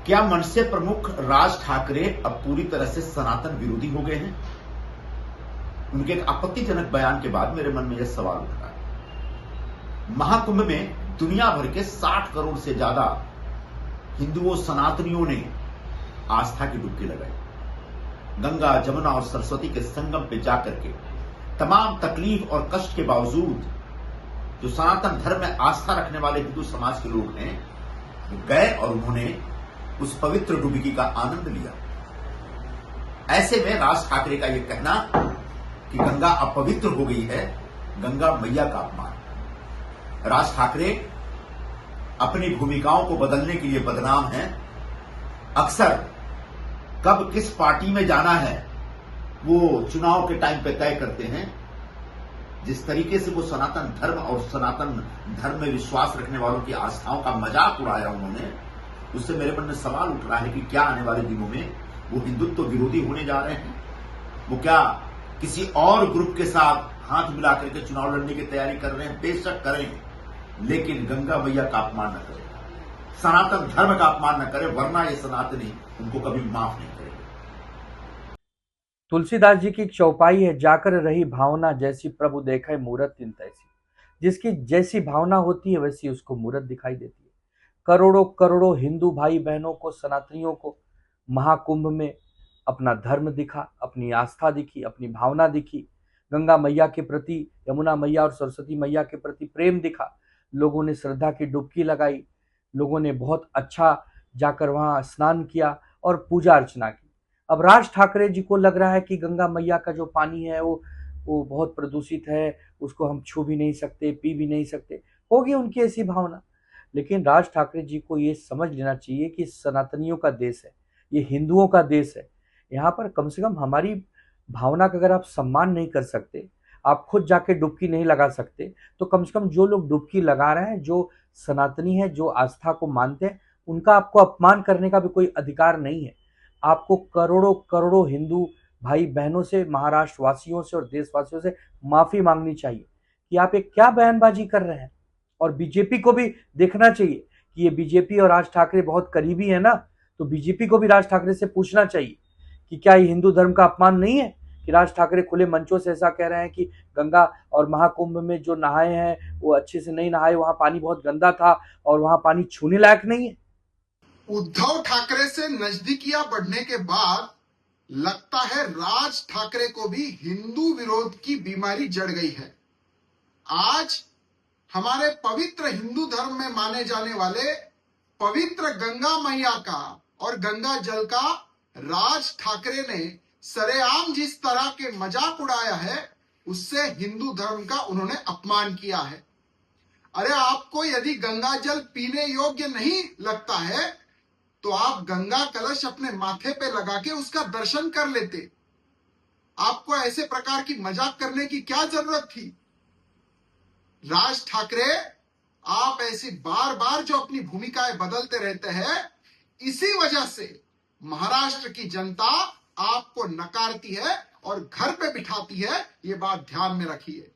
क्या मनसे प्रमुख राज ठाकरे अब पूरी तरह से सनातन विरोधी हो गए हैं? उनके एक आपत्तिजनक बयान के बाद मेरे मन में यह सवाल उठ रहा है। महाकुंभ में दुनिया भर के 60 करोड़ से ज्यादा हिंदुओं सनातनियों ने आस्था की डुबकी लगाई। गंगा, जमुना और सरस्वती के संगम पे जाकर के तमाम तकलीफ और कष्ट के बावजूद जो सनातन धर्म में आस्था रखने वाले हिंदू समाज के लोग हैं वो गए और उन्होंने उस पवित्र डुबकी का आनंद लिया। ऐसे में राज ठाकरे का यह कहना कि गंगा अपवित्र हो गई है, गंगा मैया का अपमान। राज ठाकरे अपनी भूमिकाओं को बदलने के लिए बदनाम हैं। अक्सर कब किस पार्टी में जाना है वो चुनाव के टाइम पे तय करते हैं। जिस तरीके से वो सनातन धर्म और सनातन धर्म में विश्वास रखने वालों की आस्थाओं का मजाक उड़ाया उन्होंने, उससे मेरे मन में सवाल उठ रहा है कि क्या आने वाले दिनों में वो हिंदुत्व विरोधी होने जा रहे हैं? वो क्या किसी और ग्रुप के साथ हाथ मिलाकर के चुनाव लड़ने की तैयारी कर रहे हैं? बेशक करें, लेकिन गंगा मैया का अपमान न करें, सनातन धर्म का अपमान न करें, वरना ये सनातनी उनको कभी माफ नहीं करेंगे। तुलसीदास जी की एक चौपाई है, जाकर रही भावना जैसी प्रभु देखा है मूरत तीन तैसी। जिसकी जैसी भावना होती है वैसी उसको मूरत दिखाई देती है। करोड़ों करोड़ों हिंदू भाई बहनों को, सनातनियों को महाकुंभ में अपना धर्म दिखा, अपनी आस्था दिखी, अपनी भावना दिखी। गंगा मैया के प्रति, यमुना मैया और सरस्वती मैया के प्रति प्रेम दिखा। लोगों ने श्रद्धा की डुबकी लगाई, लोगों ने बहुत अच्छा जाकर वहां स्नान किया और पूजा अर्चना की। अब राज ठाकरे जी को लग रहा है कि गंगा मैया का जो पानी है वो बहुत प्रदूषित है, उसको हम छू भी नहीं सकते, पी भी नहीं सकते। होगी उनकी ऐसी भावना, लेकिन राज ठाकरे जी को ये समझ लेना चाहिए कि सनातनियों का देश है, ये हिंदुओं का देश है। यहाँ पर कम से कम हमारी भावना का अगर आप सम्मान नहीं कर सकते, आप खुद जाके डुबकी नहीं लगा सकते, तो कम से कम जो लोग डुबकी लगा रहे हैं, जो सनातनी है, जो आस्था को मानते हैं, उनका आपको अपमान करने का भी कोई अधिकार नहीं है। आपको करोड़ों करोड़ों हिंदू भाई बहनों से, महाराष्ट्र वासियों से और देशवासियों से माफी मांगनी चाहिए कि आप एक क्या बयानबाजी कर रहे हैं। और बीजेपी को भी देखना चाहिए कि ये बीजेपी और राज ठाकरे बहुत करीबी है ना, तो बीजेपी को भी राज ठाकरे से पूछना चाहिए कि क्या ये हिंदू धर्म का अपमान नहीं है कि राज ठाकरे खुले मंचों से ऐसा कह रहे हैं कि गंगा और महाकुंभ में जो नहाए हैं वो अच्छे से नहीं नहाए, वहां पानी बहुत गंदा था और वहां पानी छूने लायक नहीं है। उद्धव ठाकरे से नजदीकियां बढ़ने के बाद लगता है राज ठाकरे को भी हिंदू विरोध की बीमारी जड़ गई है। आज हमारे पवित्र हिंदू धर्म में माने जाने वाले पवित्र गंगा मैया का और गंगा जल का राज ठाकरे ने सरेआम जिस तरह के मजाक उड़ाया है, उससे हिंदू धर्म का उन्होंने अपमान किया है। अरे आपको यदि गंगा जल पीने योग्य नहीं लगता है तो आप गंगा कलश अपने माथे पे लगा के उसका दर्शन कर लेते। आपको ऐसे प्रकार की मजाक करने की क्या जरूरत थी? राज ठाकरे, आप ऐसी बार बार जो अपनी भूमिकाएं बदलते रहते हैं, इसी वजह से महाराष्ट्र की जनता आपको नकारती है और घर पे बिठाती है। ये बात ध्यान में रखिए।